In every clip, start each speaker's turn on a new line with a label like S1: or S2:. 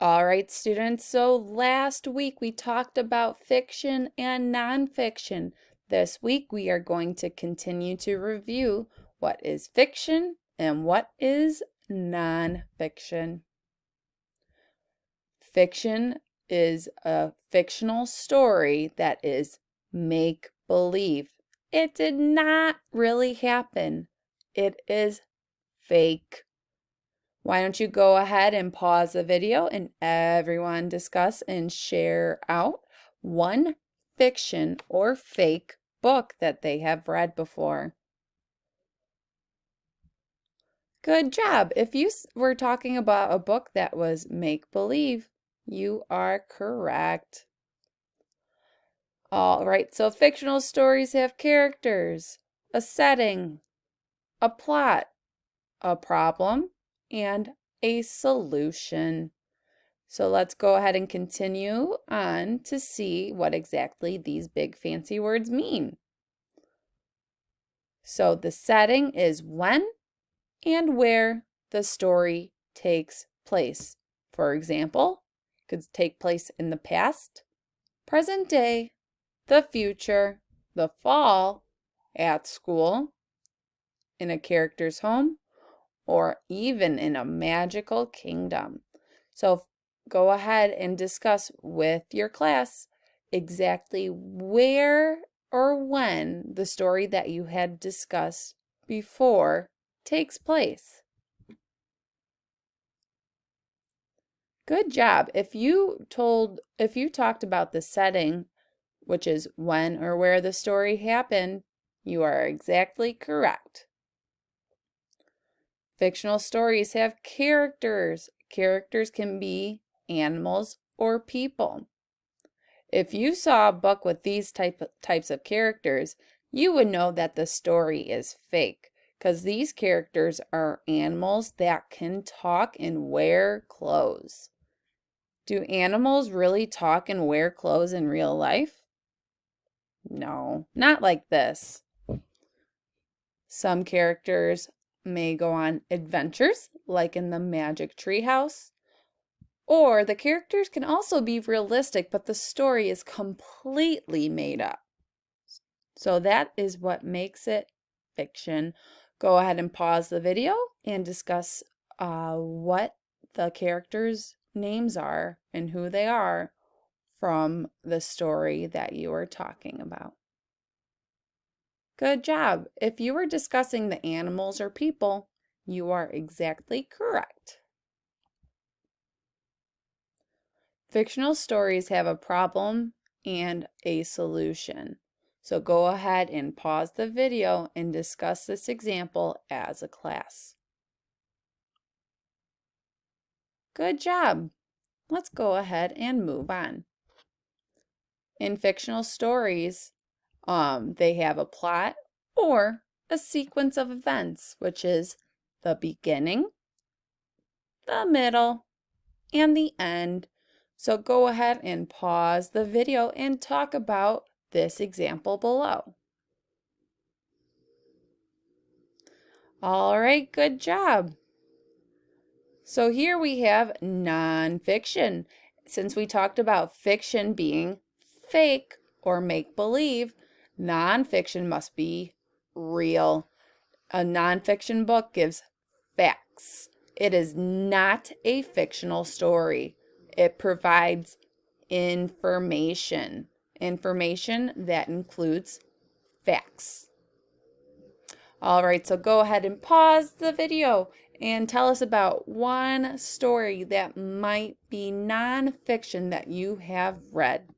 S1: All right, students, so last week we talked about fiction and nonfiction. This week we are going to continue to review what is fiction and what is nonfiction. Fiction is a fictional story that is make-believe. It did not really happen. It is fake. Why don't you go ahead and pause the video and everyone discuss and share out one fiction or fake book that they have read before. Good job. If you were talking about a book that was make-believe, you are correct. All right, so fictional stories have characters, a setting, a plot, a problem, and a solution. So let's go ahead and continue on to see what exactly these big fancy words mean. So the setting is when and where the story takes place. For example, it could take place in the past, present day, the future, the fall, at school, in a character's home, or even in a magical kingdom. So go ahead and discuss with your class exactly where or when the story that you had discussed before takes place. Good job. If you talked about the setting, which is when or where the story happened, you are exactly correct. Fictional stories have characters. Characters can be animals or people. If you saw a book with these types of characters, you would know that the story is fake because these characters are animals that can talk and wear clothes. Do animals really talk and wear clothes in real life? No, not like this. Some characters may go on adventures, like in the Magic Tree House, or the characters can also be realistic, but the story is completely made up. So that is what makes it fiction. Go ahead and pause the video and discuss what the characters' names are and who they are from the story that you are talking about. Good job. If you were discussing the animals or people, you are exactly correct. Fictional stories have a problem and a solution. So go ahead and pause the video and discuss this example as a class. Good job. Let's go ahead and move on. In fictional stories, they have a plot or a sequence of events, which is the beginning, the middle, and the end. So go ahead and pause the video and talk about this example below. All right, good job. So here we have nonfiction. Since we talked about fiction being fake or make-believe, nonfiction must be real. A nonfiction book gives facts. It is not a fictional story. It provides information that includes facts. All right, so go ahead and pause the video and tell us about one story that might be nonfiction that you have read.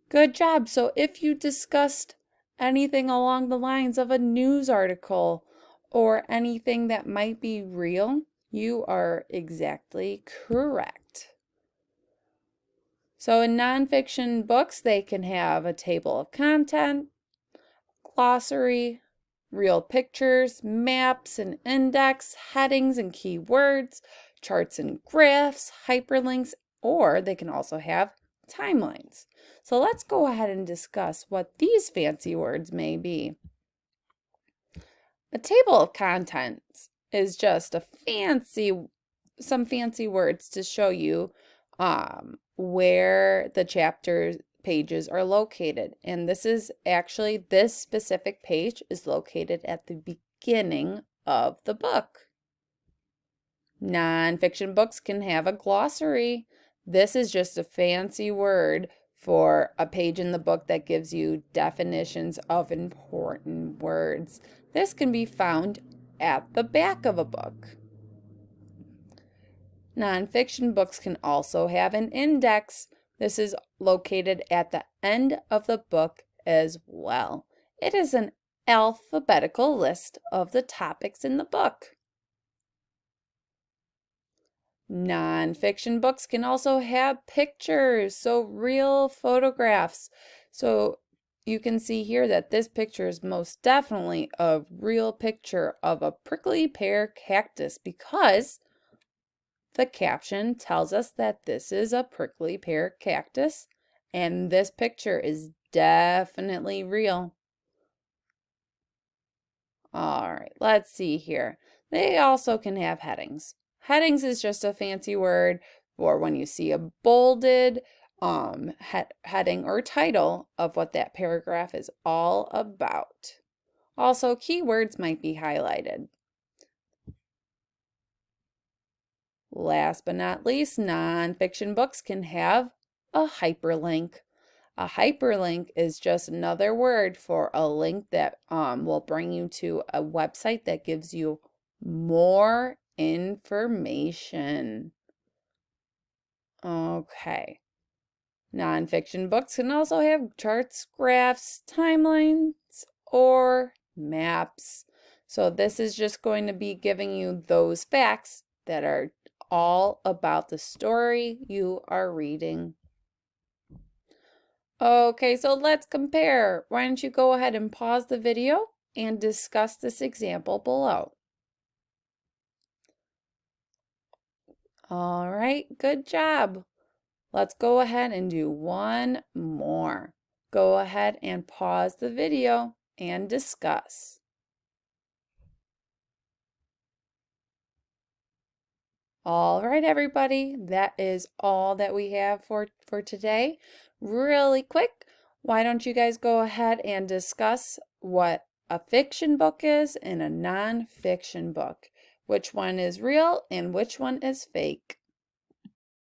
S1: Good job. So if you discussed anything along the lines of a news article or anything that might be real, you are exactly correct. So in nonfiction books, they can have a table of content, glossary, real pictures, maps and index, headings and keywords, charts and graphs, hyperlinks, or they can also have timelines. So let's go ahead and discuss what these fancy words may be. A table of contents is just a fancy some fancy words to show you where the chapter pages are located. And this is actually, this specific page is located at the beginning of the book. Nonfiction books can have a glossary. This is just a fancy word for a page in the book that gives you definitions of important words. This can be found at the back of a book. Nonfiction books can also have an index. This is located at the end of the book as well. It is an alphabetical list of the topics in the book. Nonfiction books can also have pictures, so real photographs. So you can see here that this picture is most definitely a real picture of a prickly pear cactus because the caption tells us that this is a prickly pear cactus and this picture is definitely real. All right, let's see here. They also can have headings. Headings is just a fancy word for when you see a bolded heading or title of what that paragraph is all about. Also, keywords might be highlighted. Last but not least, nonfiction books can have a hyperlink. A hyperlink is just another word for a link that will bring you to a website that gives you more information. Okay. Nonfiction books can also have charts, graphs, timelines, or maps. So this is just going to be giving you those facts that are all about the story you are reading. Okay, so let's compare. Why don't you go ahead and pause the video and discuss this example below. All right, good job. Let's go ahead and do one more. Go ahead and pause the video and discuss. All right, everybody, that is all that we have for today. Really quick, why don't you guys go ahead and discuss what a fiction book is and a nonfiction book? Which one is real and which one is fake?